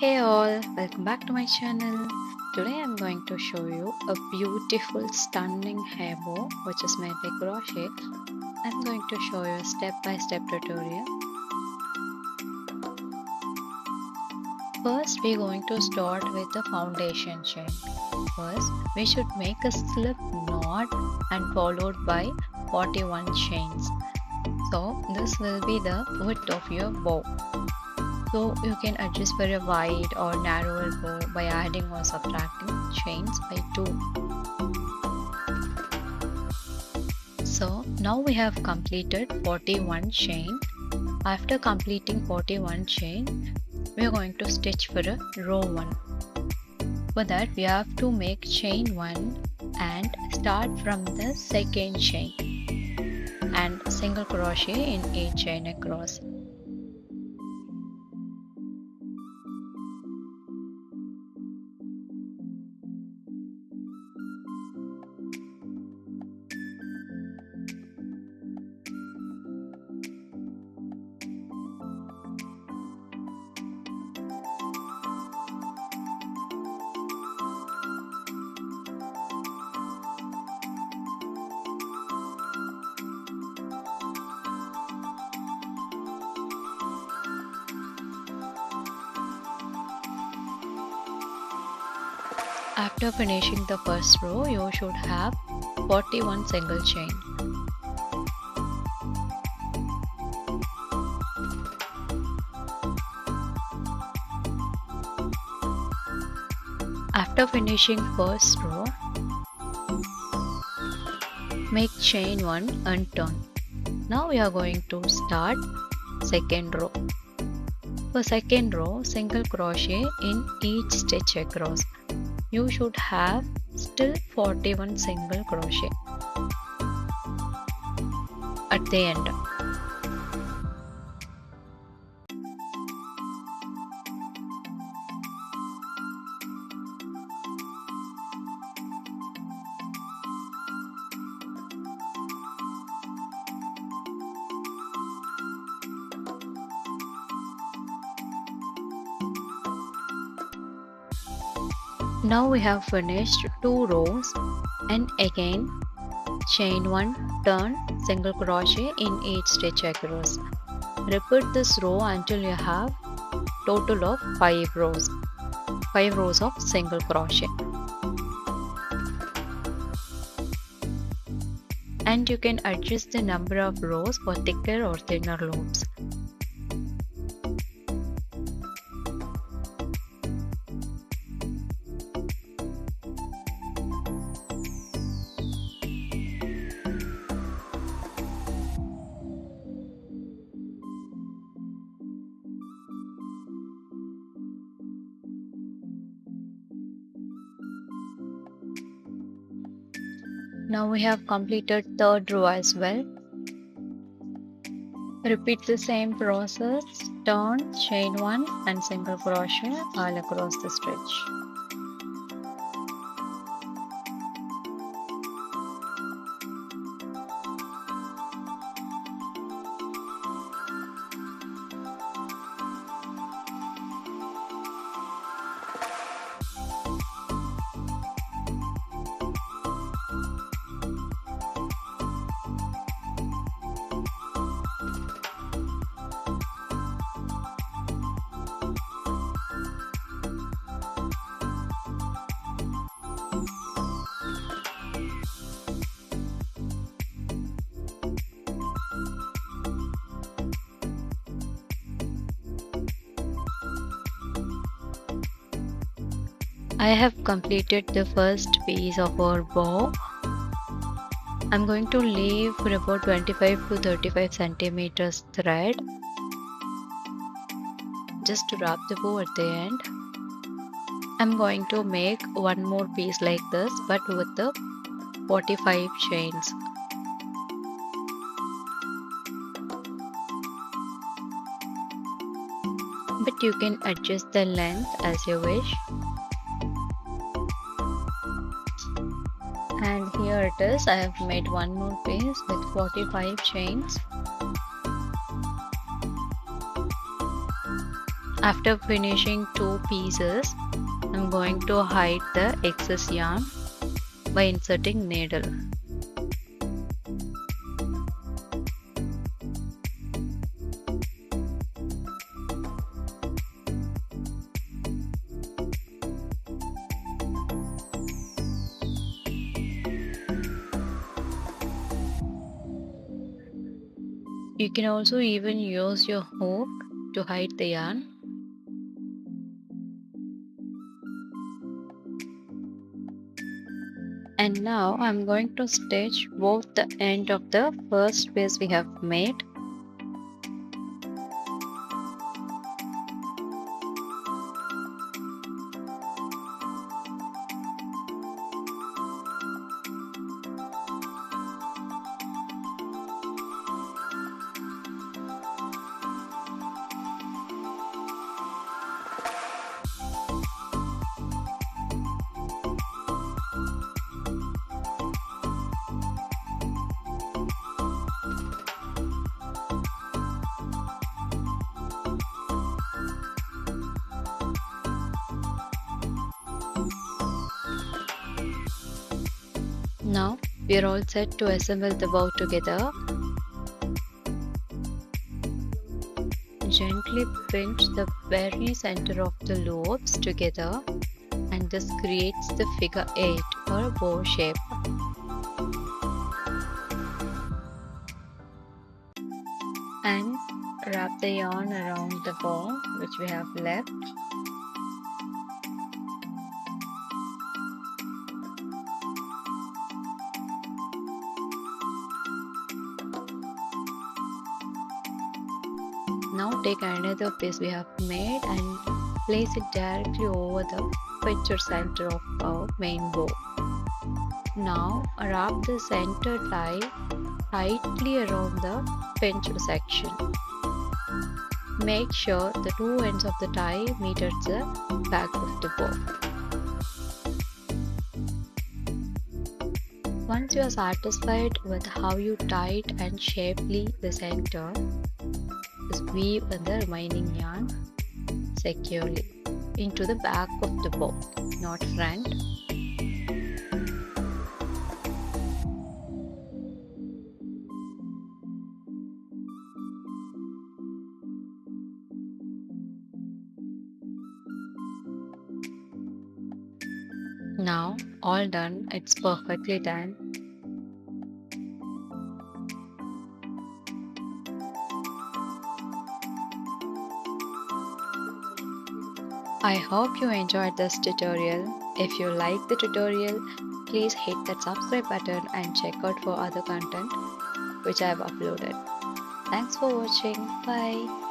Hey all, welcome back to my channel. Today I'm going to show you a beautiful stunning hair bow which is made by crochet. I'm going to show you a step-by-step tutorial. First we're going to start with the foundation chain. First we should make a slip knot and followed by 41 chains. So this will be the width of your bow. So you can adjust for a wide or narrower bow by adding or subtracting chains by 2. So now we have completed 41 chain. After completing 41 chain, we are going to stitch for a row 1. For that we have to make chain 1 and start from the second chain and single crochet in each chain across. After finishing the first row, you should have 41 single chain. After finishing first row, make chain 1 and turn. Now we are going to start second row. For second row, single crochet in each stitch across. You should have still 41 single crochet at the end. Now we have finished 2 rows and again chain 1, turn, single crochet in each stitch across. Repeat this row until you have total of 5 rows. 5 rows of single crochet. And you can adjust the number of rows for thicker or thinner loops. Now we have completed third row as well. Repeat the same process, turn, chain 1 and single crochet all across the stitch. I have completed the first piece of our bow. I'm going to leave for about 25 to 35 centimeters thread just to wrap the bow at the end. I'm going to make one more piece like this but with the 45 chains. But you can adjust the length as you wish. And here it is, I have made one more piece with 45 chains. After finishing 2 pieces, I'm going to hide the excess yarn by inserting needle. You can also even use your hook to hide the yarn. And now I'm going to stitch both the end of the first piece we have made. Now we are all set to assemble the bow together. Gently pinch the very center of the lobes together, and this creates the figure 8 or a bow shape. And wrap the yarn around the bow which we have left. Now take another piece we have made and place it directly over the picture center of our main bow. Now wrap the center tie tightly around the pinch section. Make sure the two ends of the tie meet at the back of the bow. Once you are satisfied with how you tied and shapely the center, just weave in the remaining yarn securely into the back of the bow, not front. Now all done, it's perfectly done. I hope you enjoyed this tutorial. If you like the tutorial, please hit that subscribe button and check out for other content which I have uploaded. Thanks for watching. Bye.